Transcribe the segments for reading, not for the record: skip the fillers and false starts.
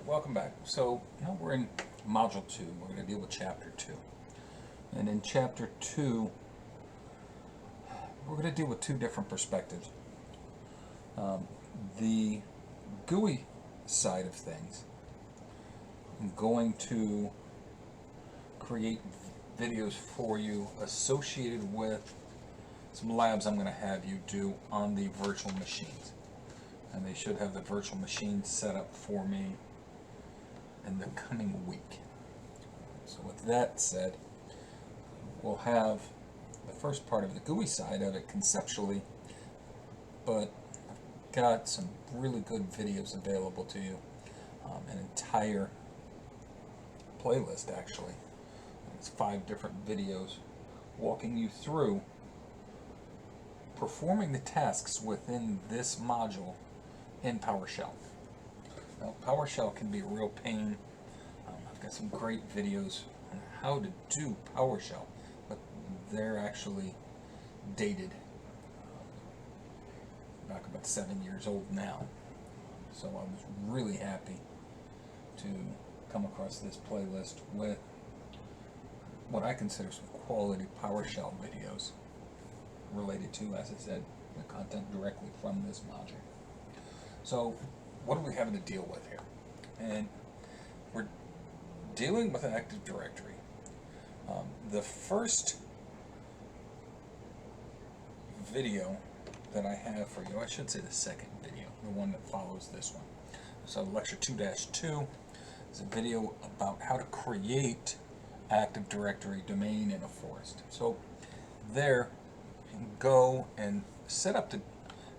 welcome back. So now we're in Module 2. We're going to deal with Chapter 2. And in Chapter 2, we're going to deal with two different perspectives. The GUI side of things, I'm going to create videos for you associated with some labs I'm going to have you do on the virtual machines. And they should have the virtual machine set up for me in the coming week. So with that said, we'll have the first part of the GUI side of it conceptually, but I've got some really good videos available to you, an entire playlist actually. It's 5 different videos walking you through performing the tasks within this module in PowerShell. Now, PowerShell can be a real pain. I've got some great videos on how to do PowerShell, but they're actually dated, back about 7 years old now. So I was really happy to come across this playlist with what I consider some quality PowerShell videos related to, as I said, the content directly from this module. So what are we having to deal with here? And we're dealing with an Active Directory. The first video that I have for you, I should say the second video, the one that follows this one. So Lecture 2-2 is a video about how to create Active Directory domain in a forest. So there, you can go and set up the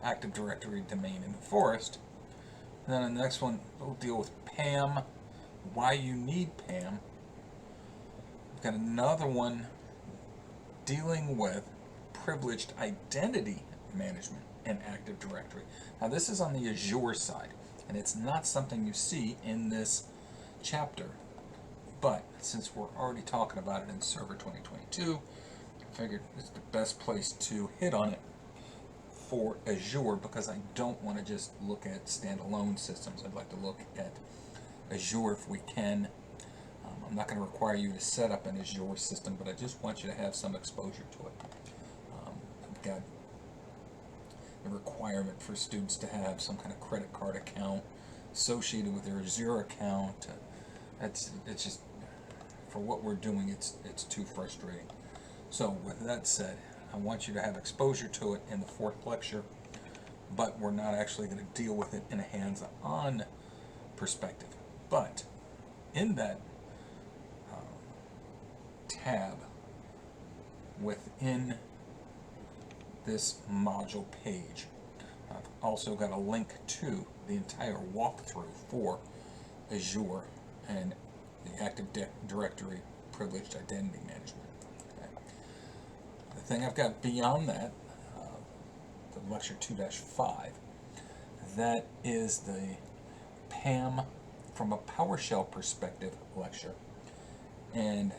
Active Directory domain in the forest. And then in the next one, we'll deal with PAM, why you need PAM. We've got another one dealing with privileged identity management in Active Directory. Now this is on the Azure side, and it's not something you see in this chapter. But since we're already talking about it in Server 2022, I figured it's the best place to hit on it for Azure, because I don't want to just look at standalone systems. I'd like to look at Azure if we can. I'm not going to require you to set up an Azure system, but I just want you to have some exposure to it. I've got a requirement for students to have some kind of credit card account associated with their Azure account. It's just, for what we're doing, it's too frustrating. So with that said, I want you to have exposure to it in the 4th lecture, but we're not actually going to deal with it in a hands-on perspective. But in that tab within this module page, I've also got a link to the entire walkthrough for Azure and the Active Directory Privileged Identity Management. The thing I've got beyond that, the Lecture 2-5, that is the PAM from a PowerShell perspective lecture. And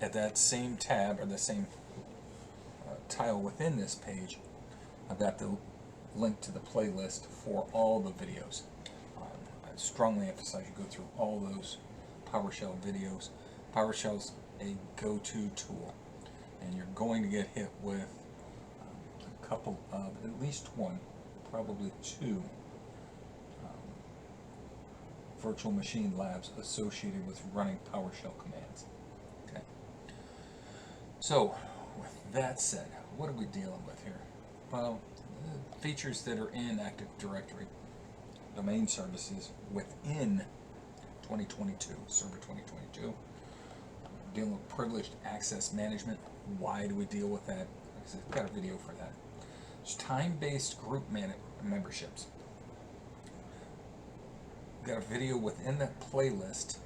at that same tab, or the same tile within this page, I've got the link to the playlist for all the videos. I strongly emphasize you go through all those PowerShell videos. PowerShell's a go-to tool, and you're going to get hit with a couple of, at least one, probably 2 virtual machine labs associated with running PowerShell commands. Okay. So with that said, what are we dealing with here? Well, features that are in Active Directory domain services within 2022, Server 2022. Dealing with privileged access management. Why do we deal with that? I've got a video for that. There's time-based group memberships. I've got a video within that playlist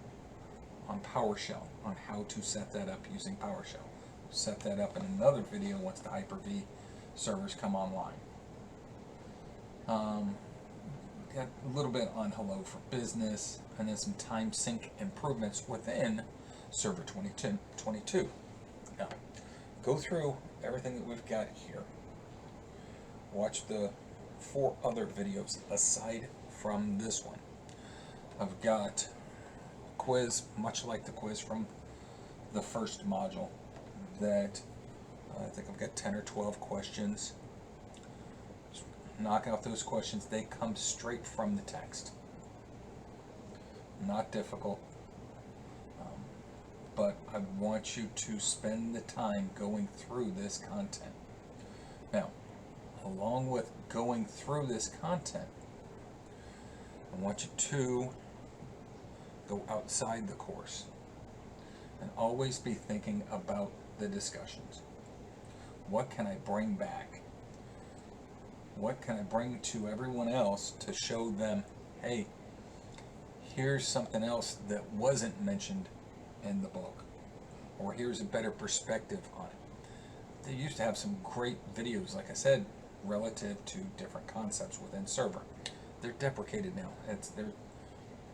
on PowerShell on how to set that up using PowerShell. We'll set that up in another video once the Hyper-V servers come online. Got a little bit on Hello for Business, and then some time sync improvements within Server 2022. Now, go through everything that we've got here. Watch the 4 other videos aside from this one. I've got quiz, much like the quiz from the first module, that I think I've got 10 or 12 questions. Just knock out those questions. They come straight from the text. Not difficult, but I want you to spend the time going through this content. Now, along with going through this content, I want you to go outside the course and always be thinking about the discussions. What can I bring back? What can I bring to everyone else to show them, hey, here's something else that wasn't mentioned in the book, or here's a better perspective on it. They used to have some great videos, like I said, relative to different concepts within server. They're deprecated now.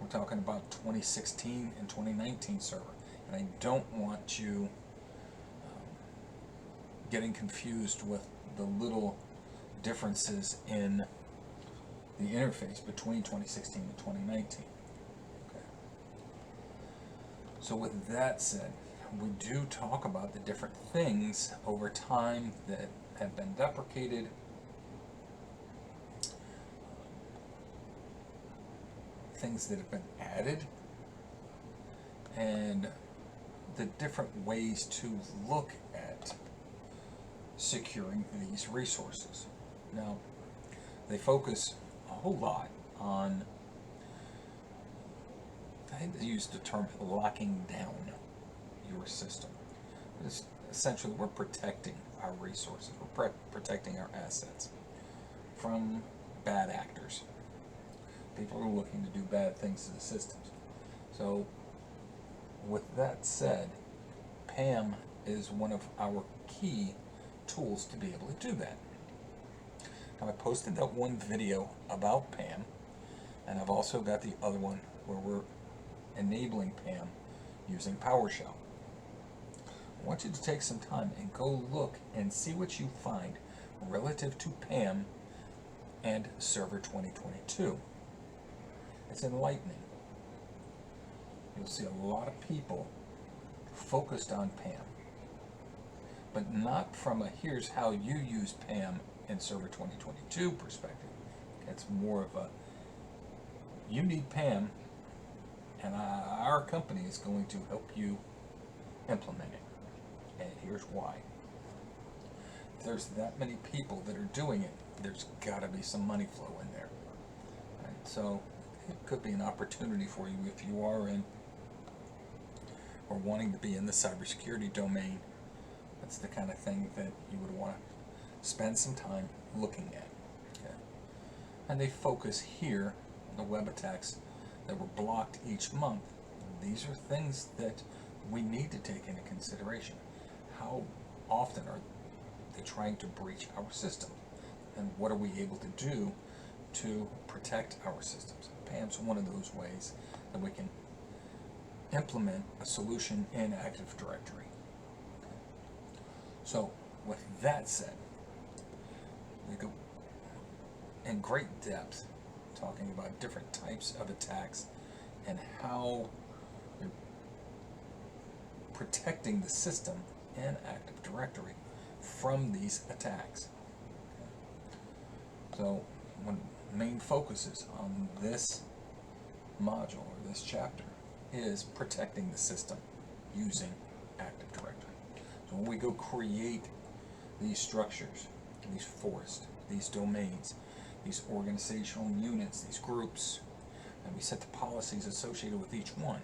We're talking about 2016 and 2019 server, and I don't want you getting confused with the little differences in the interface between 2016 and 2019. Okay. So with that said, we do talk about the different things over time that have been deprecated, things that have been added, and the different ways to look at securing these resources. Now, they focus a whole lot on, I think they use the term locking down your system. Essentially, we're protecting our resources. We're protecting our assets from bad actors. People are looking to do bad things to the systems. So, with that said, PAM is one of our key tools to be able to do that. Now, I posted that one video about PAM, and I've also got the other one where we're enabling PAM using PowerShell. I want you to take some time and go look and see what you find relative to PAM and Server 2022. It's enlightening. You'll see a lot of people focused on PAM, but not from a here's how you use PAM in Server 2022 perspective. It's more of a, you need PAM, and our company is going to help you implement it. And here's why. If there's that many people that are doing it, there's got to be some money flow in there. Right? So it could be an opportunity for you if you are in or wanting to be in the cybersecurity domain. That's the kind of thing that you would want to spend some time looking at. Okay? And they focus here on the web attacks that were blocked each month. These are things that we need to take into consideration. How often are they trying to breach our system? And what are we able to do to protect our systems? PAM's one of those ways that we can implement a solution in Active Directory. So, with that said, we go in great depth talking about different types of attacks and how you're protecting the system in Active Directory from these attacks. So, one main focuses on this module or this chapter is protecting the system using Active Directory. So when we go create these structures, these forests, these domains, these organizational units, these groups, and we set the policies associated with each one,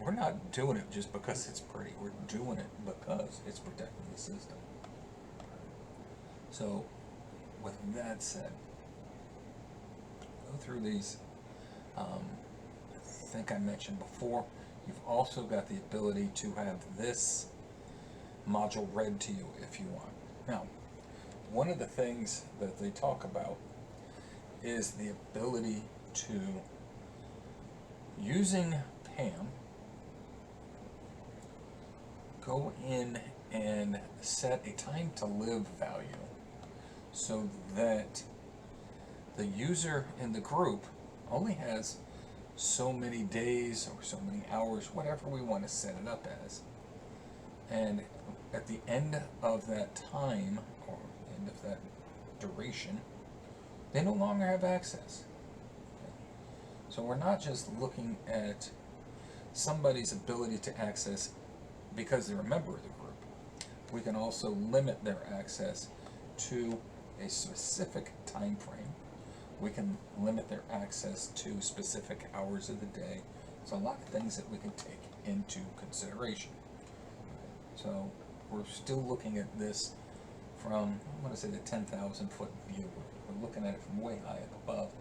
we're not doing it just because it's pretty. We're doing it because it's protecting the system. So with that said, go through these. I think I mentioned before, you've also got the ability to have this module read to you if you want. Now, one of the things that they talk about is the ability to, using PAM, go in and set a time to live value so that the user in the group only has so many days or so many hours, whatever we want to set it up as. And at the end of that time, or end of that duration, they no longer have access. So we're not just looking at somebody's ability to access because they're a member of the group. We can also limit their access to a specific time frame. We can limit their access to specific hours of the day. So a lot of things that we can take into consideration. So we're still looking at this from, I'm going to say, the 10,000 foot view. We're looking at it from way high up above,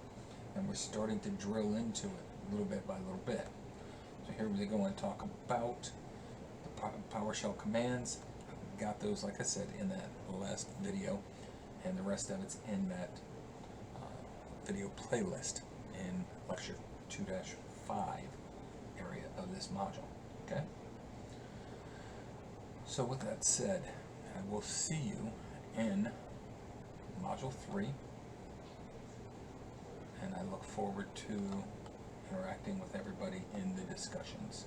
and we're starting to drill into it little bit by little bit. So here we go and talk about the PowerShell commands. I've got those, like I said, in that last video, and the rest of it's in that video playlist in Lecture 2-5 area of this module. Okay? So with that said, I will see you in Module 3, and I look forward to interacting with everybody in the discussions.